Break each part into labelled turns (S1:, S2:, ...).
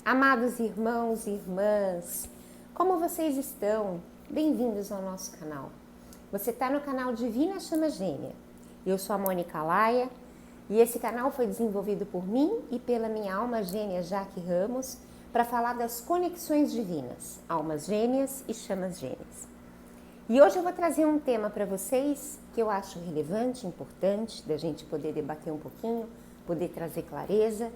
S1: Amados irmãos e irmãs, como vocês estão? Bem-vindos ao nosso canal. Você está no canal Divina Chama Gêmea. Eu sou a Mônica Laia e esse canal foi desenvolvido por mim e pela minha alma gêmea Jaque Ramos para falar das conexões divinas, almas gêmeas e chamas gêmeas. E hoje eu vou trazer um tema para vocês que eu acho relevante, importante, da gente poder debater um pouquinho, poder trazer clareza,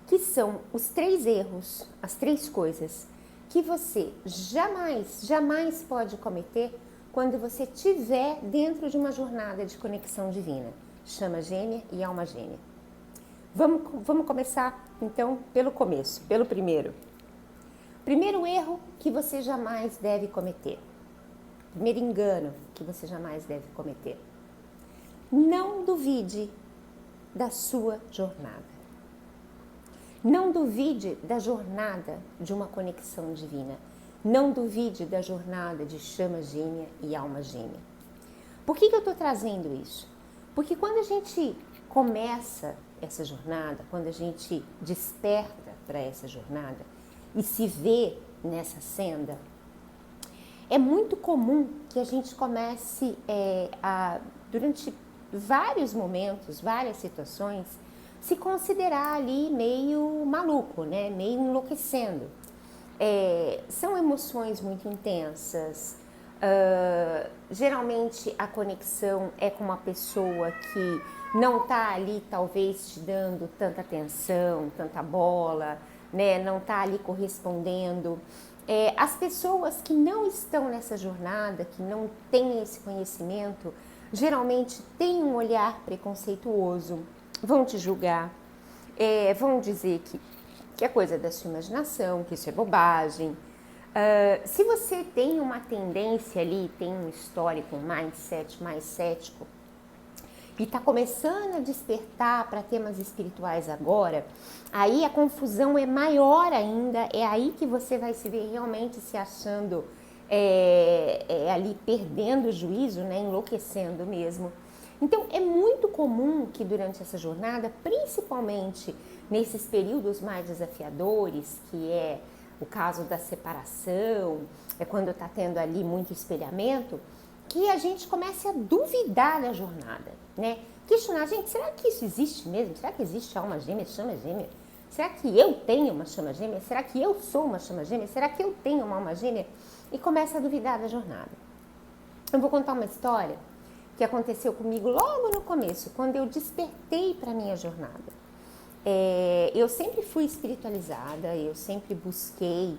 S1: que são os 3 erros, as 3 coisas que você jamais pode cometer quando você estiver dentro de uma jornada de conexão divina, chama gêmea e alma gêmea. Vamos começar então pelo começo, pelo primeiro. Primeiro erro que você jamais deve cometer. Primeiro engano que você jamais deve cometer. Não duvide da sua jornada. Não duvide da jornada de uma conexão divina. Não duvide da jornada de chama gêmea e alma gêmea. Por que eu estou trazendo isso? Porque quando a gente começa essa jornada, quando a gente desperta para essa jornada e se vê nessa senda, é muito comum que a gente comece durante vários momentos, várias situações, se considerar ali meio maluco, né? Meio enlouquecendo. São emoções muito intensas. Geralmente a conexão é com uma pessoa que não está ali talvez te dando tanta atenção, tanta bola, né? Não está ali correspondendo. As pessoas que não estão nessa jornada, que não têm esse conhecimento, geralmente têm um olhar preconceituoso, vão te julgar, vão dizer que é coisa da sua imaginação, que isso é bobagem. Se você tem uma tendência ali, tem um histórico, um mindset mais cético, e está começando a despertar para temas espirituais agora, aí a confusão é maior ainda, é aí que você vai se ver realmente se achando ali perdendo o juízo, né, enlouquecendo mesmo. Então é muito comum que durante essa jornada, principalmente nesses períodos mais desafiadores, que é o caso da separação, é quando está tendo ali muito espelhamento, que a gente comece a duvidar da jornada, né? Questionar, gente, será que isso existe mesmo? Será que existe alma gêmea, chama gêmea? Será que eu tenho uma chama gêmea? Será que eu sou uma chama gêmea? Será que eu tenho uma alma gêmea? E começa a duvidar da jornada. Eu vou contar uma história que aconteceu comigo logo no começo, quando eu despertei para a minha jornada. Eu sempre fui espiritualizada, eu sempre busquei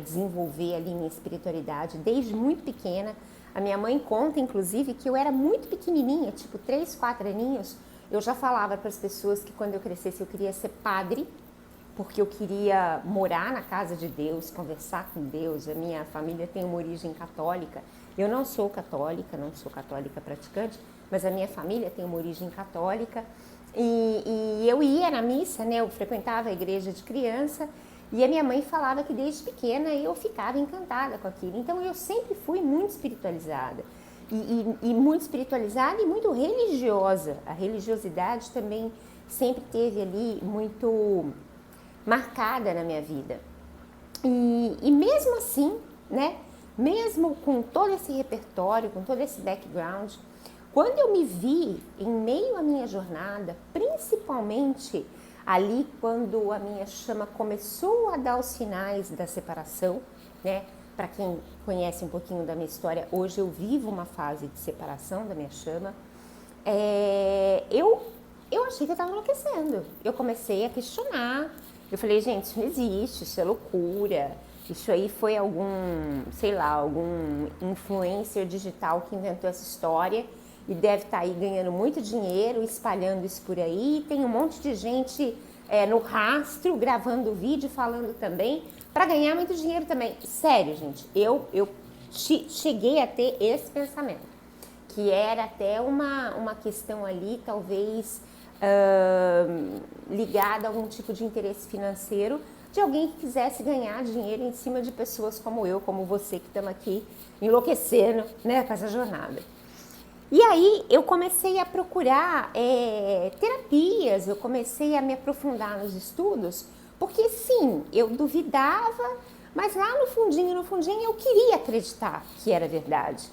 S1: desenvolver ali minha espiritualidade desde muito pequena. A minha mãe conta, inclusive, que eu era muito pequenininha, tipo 3, 4 aninhos. Eu já falava para as pessoas que quando eu crescesse eu queria ser padre, porque eu queria morar na casa de Deus, conversar com Deus. A minha família tem uma origem católica. Eu não sou católica praticante, mas a minha família tem uma origem católica. E eu ia na missa, né? Eu frequentava a igreja de criança e a minha mãe falava que desde pequena eu ficava encantada com aquilo. Então eu sempre fui muito espiritualizada. E muito espiritualizada e muito religiosa. A religiosidade também sempre teve ali muito marcada na minha vida. E mesmo assim, né? Mesmo com todo esse repertório, com todo esse background, quando eu me vi em meio à minha jornada, principalmente ali quando a minha chama começou a dar os sinais da separação, né? Para quem conhece um pouquinho da minha história, hoje eu vivo uma fase de separação da minha chama. Eu achei que eu estava enlouquecendo. Eu comecei a questionar. Eu falei, gente, isso não existe, isso é loucura. Isso aí foi algum influencer digital que inventou essa história e deve estar aí ganhando muito dinheiro, espalhando isso por aí. Tem um monte de gente no rastro, gravando vídeo, falando também, para ganhar muito dinheiro também. Sério, gente, eu cheguei a ter esse pensamento, que era até uma questão ali, talvez ligada a algum tipo de interesse financeiro, de alguém que quisesse ganhar dinheiro em cima de pessoas como eu, como você, que estamos aqui enlouquecendo, né, com essa jornada. E aí eu comecei a procurar terapias, eu comecei a me aprofundar nos estudos, Porque sim, eu duvidava, mas lá no fundinho, eu queria acreditar que era verdade.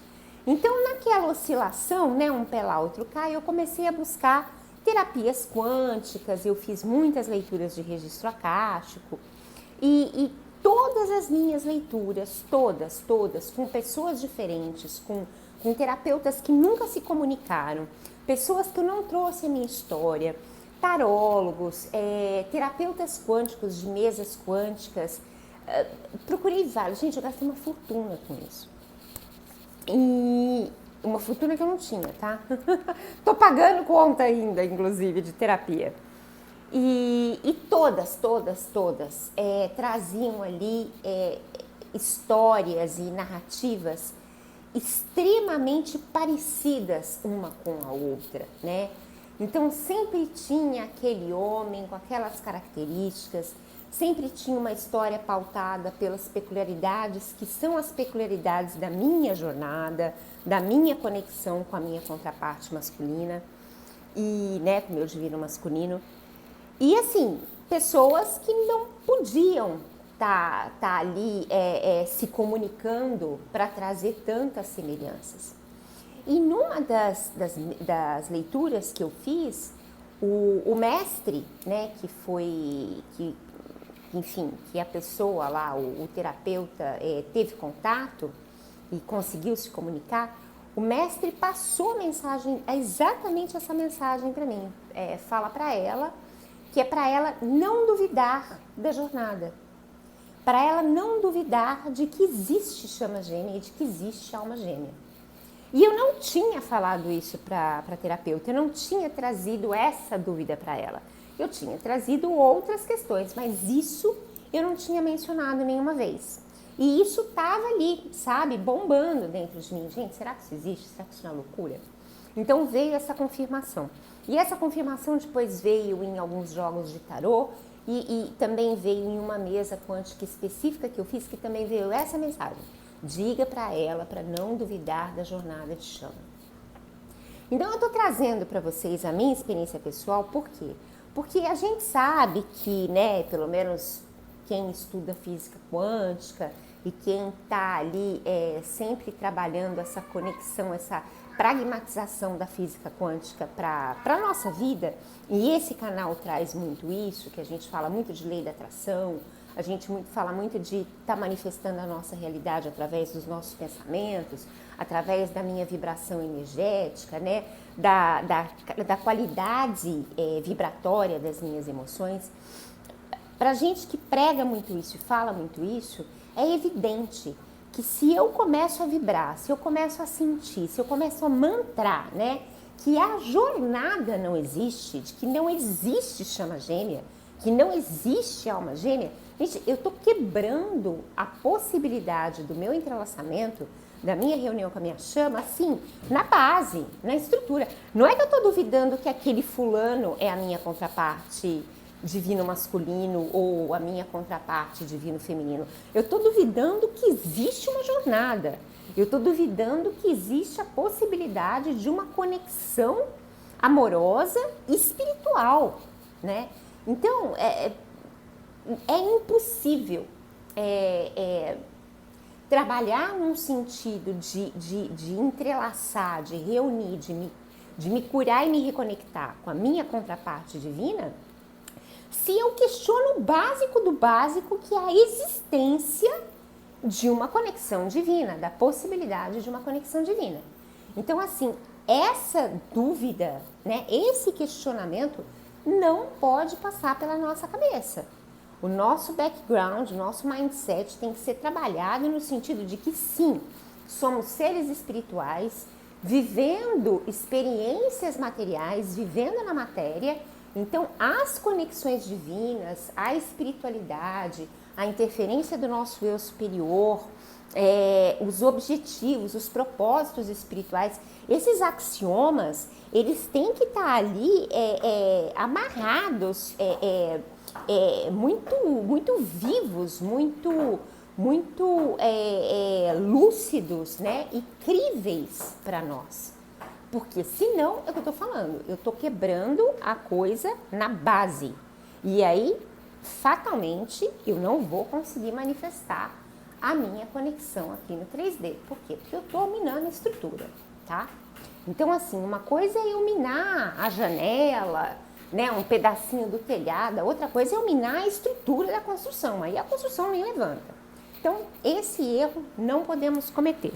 S1: Então, naquela oscilação, né, um pé lá, outro cá, eu comecei a buscar terapias quânticas, eu fiz muitas leituras de registro acástico e todas as minhas leituras, todas, com pessoas diferentes, com terapeutas que nunca se comunicaram, pessoas que eu não trouxe a minha história, tarólogos, terapeutas quânticos de mesas quânticas, procurei vários. Gente, eu gastei uma fortuna com isso. E uma fortuna que eu não tinha, tá? Tô pagando conta ainda, inclusive, de terapia. E todas traziam ali histórias e narrativas extremamente parecidas uma com a outra, né? Então sempre tinha aquele homem com aquelas características, sempre tinha uma história pautada pelas peculiaridades que são as peculiaridades da minha jornada, da minha conexão com a minha contraparte masculina e, né, com o meu divino masculino. E assim, pessoas que não podiam tá ali se comunicando para trazer tantas semelhanças. E numa das leituras que eu fiz, o mestre, né, que a pessoa lá, o terapeuta teve contato e conseguiu se comunicar, o mestre passou a mensagem, exatamente essa mensagem para mim. Fala para ela que é para ela não duvidar da jornada, para ela não duvidar de que existe chama gêmea e de que existe alma gêmea. E eu não tinha falado isso para a terapeuta, eu não tinha trazido essa dúvida para ela. Eu tinha trazido outras questões, mas isso eu não tinha mencionado nenhuma vez. E isso estava ali, sabe, bombando dentro de mim. Gente, será que isso existe? Será que isso não é loucura? Então veio essa confirmação. E essa confirmação depois veio em alguns jogos de tarô e também veio em uma mesa quântica específica que eu fiz, que também veio essa mensagem. Diga para ela para não duvidar da jornada de chama. Então eu estou trazendo para vocês a minha experiência pessoal, por quê? Porque a gente sabe que, né, pelo menos quem estuda física quântica e quem está ali sempre trabalhando essa conexão, essa pragmatização da física quântica para a nossa vida, e esse canal traz muito isso, que a gente fala muito de lei da atração, a gente fala muito de estar manifestando a nossa realidade através dos nossos pensamentos, através da minha vibração energética, né? da qualidade vibratória das minhas emoções. Para gente que prega muito isso e fala muito isso, é evidente que se eu começo a vibrar, se eu começo a sentir, se eu começo a mantrar, né, que a jornada não existe, de que não existe chama gêmea, que não existe alma gêmea, gente, eu estou quebrando a possibilidade do meu entrelaçamento, da minha reunião com a minha chama, assim, na base, na estrutura. Não é que eu estou duvidando que aquele fulano é a minha contraparte divino masculino ou a minha contraparte divino feminino. Eu estou duvidando que existe uma jornada. Eu estou duvidando que existe a possibilidade de uma conexão amorosa e espiritual, né? Então, é impossível trabalhar num sentido de entrelaçar, de reunir, de me curar e me reconectar com a minha contraparte divina, se eu questiono o básico do básico, que é a existência de uma conexão divina, da possibilidade de uma conexão divina. Então, assim, essa dúvida, né, esse questionamento não pode passar pela nossa cabeça. O nosso background, o nosso mindset tem que ser trabalhado no sentido de que sim, somos seres espirituais, vivendo experiências materiais, vivendo na matéria. Então, as conexões divinas, a espiritualidade, a interferência do nosso eu superior, os objetivos, os propósitos espirituais, esses axiomas, eles têm que estar ali amarrados, muito vivos, muito lúcidos, né, e críveis para nós. Porque senão, é o que eu tô falando, eu tô quebrando a coisa na base. E aí, fatalmente eu não vou conseguir manifestar a minha conexão aqui no 3D. Por quê? Porque eu estou minando a estrutura, tá? Então, assim, uma coisa é eu minar a janela, né, um pedacinho do telhado, a outra coisa é eu minar a estrutura da construção, aí a construção nem levanta. Então, esse erro não podemos cometer.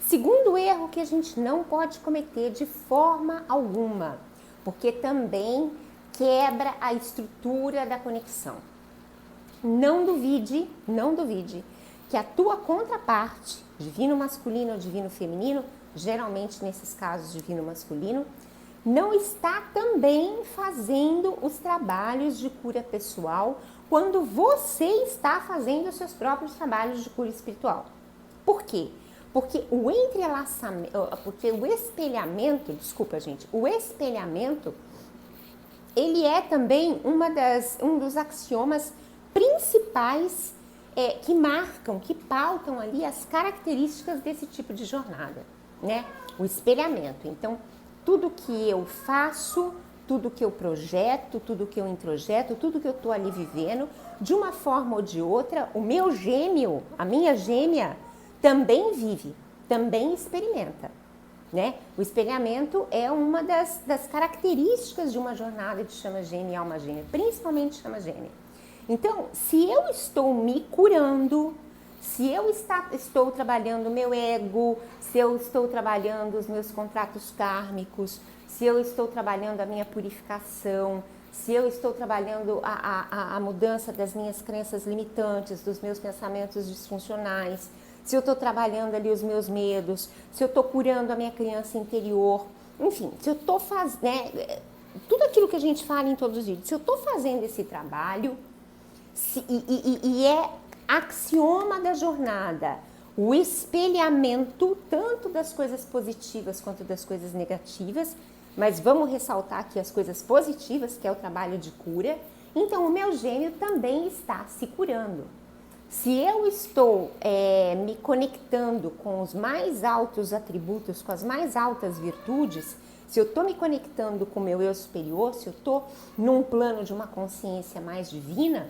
S1: Segundo erro que a gente não pode cometer de forma alguma, porque também quebra a estrutura da conexão. Não duvide que a tua contraparte, divino masculino ou divino feminino, geralmente nesses casos divino masculino, não está também fazendo os trabalhos de cura pessoal quando você está fazendo os seus próprios trabalhos de cura espiritual. Por quê? Porque o espelhamento, o espelhamento, ele é também um dos axiomas principais que marcam, que pautam ali as características desse tipo de jornada, né? O espelhamento. Então, tudo que eu faço, tudo que eu projeto, tudo que eu introjeto, tudo que eu estou ali vivendo, de uma forma ou de outra, o meu gêmeo, a minha gêmea, também vive, também experimenta, né? O espelhamento é uma das características de uma jornada de chama gêmea e alma gêmea, principalmente chama gêmea. Então, se eu estou me curando, se eu estou trabalhando o meu ego, se eu estou trabalhando os meus contratos kármicos, se eu estou trabalhando a minha purificação, se eu estou trabalhando a mudança das minhas crenças limitantes, dos meus pensamentos disfuncionais, se eu estou trabalhando ali os meus medos, se eu estou curando a minha criança interior, enfim, se eu estou fazendo, né, tudo aquilo que a gente fala em todos os vídeos, se eu estou fazendo esse trabalho, e é axioma da jornada, o espelhamento tanto das coisas positivas quanto das coisas negativas, mas vamos ressaltar aqui as coisas positivas, que é o trabalho de cura. Então, o meu gêmeo também está se curando. Se eu estou me conectando com os mais altos atributos, com as mais altas virtudes, se eu estou me conectando com o meu eu superior, se eu estou num plano de uma consciência mais divina,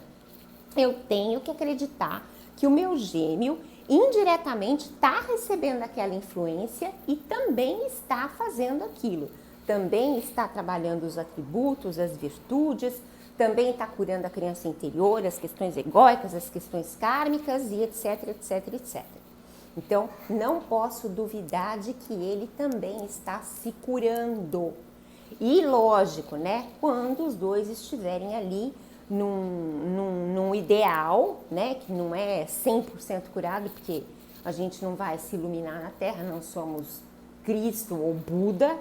S1: eu tenho que acreditar que o meu gêmeo indiretamente está recebendo aquela influência e também está fazendo aquilo. Também está trabalhando os atributos, as virtudes, também está curando a criança interior, as questões egóicas, as questões kármicas e etc, etc, etc. Então, não posso duvidar de que ele também está se curando. E lógico, né? Quando os dois estiverem ali num ideal, né, que não é 100% curado, porque a gente não vai se iluminar na Terra, não somos Cristo ou Buda,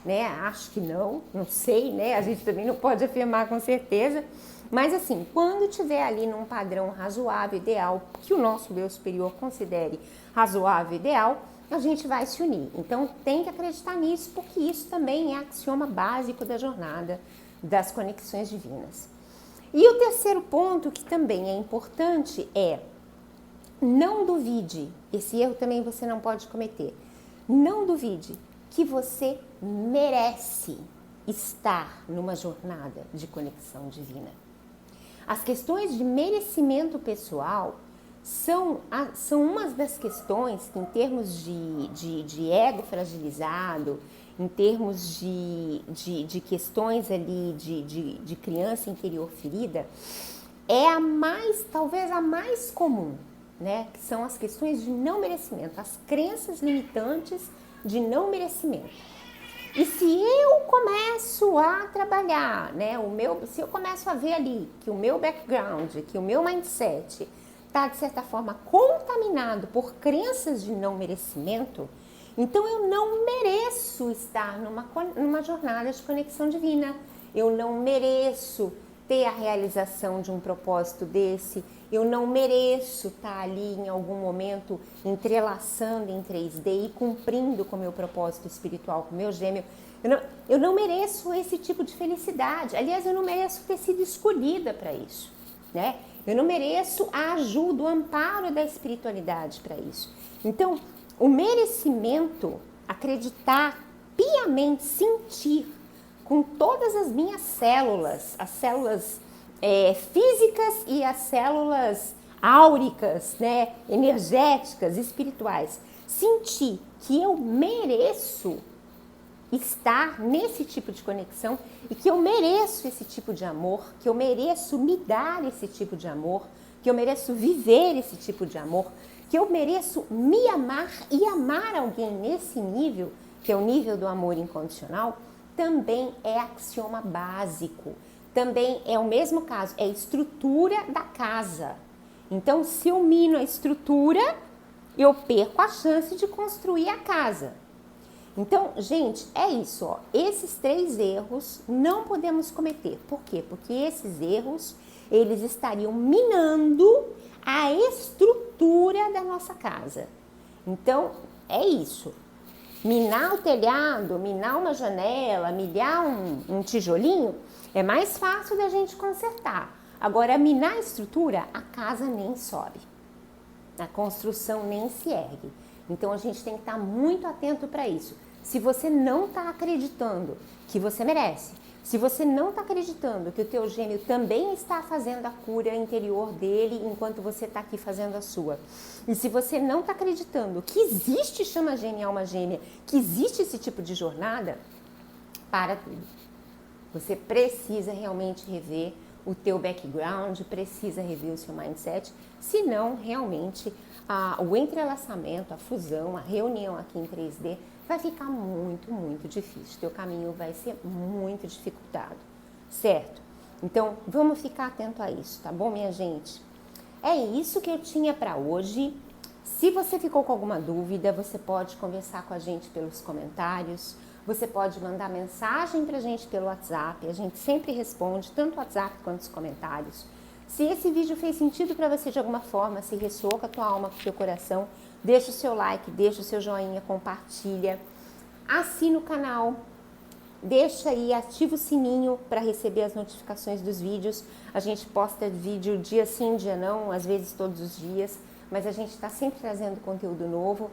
S1: né, acho que não sei, né, a gente também não pode afirmar com certeza, mas assim, quando estiver ali num padrão razoável, ideal, que o nosso eu superior considere razoável, ideal, a gente vai se unir. Então tem que acreditar nisso, porque isso também é axioma básico da jornada das conexões divinas. E o terceiro ponto, que também é importante, é não duvide, esse erro também você não pode cometer, não duvide que você merece estar numa jornada de conexão divina. As questões de merecimento pessoal são umas das questões que, em termos de ego fragilizado, em termos de questões ali de criança interior ferida, é talvez a mais comum, né? Que são as questões de não merecimento, as crenças limitantes de não merecimento. E se eu começo a trabalhar, né, se eu começo a ver ali que o meu background, que o meu mindset está, de certa forma, contaminado por crenças de não merecimento, então eu não mereço estar numa jornada de conexão divina. Eu não mereço ter a realização de um propósito desse. Eu não mereço estar ali em algum momento entrelaçando em 3D e cumprindo com o meu propósito espiritual, com o meu gêmeo. Eu não mereço esse tipo de felicidade. Aliás, eu não mereço ter sido escolhida para isso, né? Eu não mereço a ajuda, o amparo da espiritualidade para isso. Então, o merecimento, acreditar, piamente sentir com todas as minhas células, as células físicas e as células áuricas, né, energéticas, espirituais. Sentir que eu mereço estar nesse tipo de conexão e que eu mereço esse tipo de amor, que eu mereço me dar esse tipo de amor, que eu mereço viver esse tipo de amor, que eu mereço me amar e amar alguém nesse nível, que é o nível do amor incondicional, também é axioma básico. Também é o mesmo caso, é a estrutura da casa. Então, se eu mino a estrutura, eu perco a chance de construir a casa. Então, gente, é isso, ó. Esses 3 erros não podemos cometer. Por quê? Porque esses erros, eles estariam minando a estrutura da nossa casa. Então, é isso. Minar o telhado, minar uma janela, milhar um tijolinho, é mais fácil da gente consertar. Agora, minar a estrutura, a casa nem sobe. A construção nem se ergue. Então, a gente tem que estar muito atento para isso. Se você não está acreditando que você merece, se você não está acreditando que o teu gêmeo também está fazendo a cura interior dele enquanto você está aqui fazendo a sua, e se você não está acreditando que existe chama gêmea e alma gêmea, que existe esse tipo de jornada, para tudo. Você precisa realmente rever o teu background, precisa rever o seu mindset, senão realmente o entrelaçamento, a fusão, a reunião aqui em 3D vai ficar muito, muito difícil. Teu caminho vai ser muito dificultado, certo? Então, vamos ficar atento a isso, tá bom, minha gente? É isso que eu tinha para hoje. Se você ficou com alguma dúvida, você pode conversar com a gente pelos comentários, você pode mandar mensagem pra gente pelo WhatsApp, a gente sempre responde, tanto o WhatsApp quanto os comentários. Se esse vídeo fez sentido para você de alguma forma, se ressoou com a tua alma, com o teu coração, deixa o seu like, deixa o seu joinha, compartilha, assina o canal, deixa aí, ativa o sininho para receber as notificações dos vídeos. A gente posta vídeo dia sim, dia não, às vezes todos os dias, mas a gente está sempre trazendo conteúdo novo.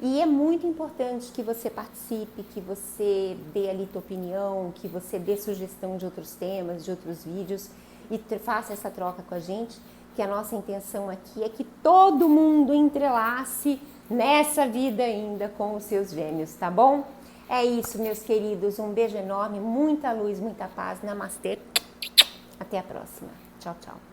S1: E é muito importante que você participe, que você dê ali tua opinião, que você dê sugestão de outros temas, de outros vídeos e faça essa troca com a gente, que a nossa intenção aqui é que todo mundo entrelace nessa vida ainda com os seus gêmeos, tá bom? É isso, meus queridos, um beijo enorme, muita luz, muita paz, namastê, até a próxima, tchau, tchau.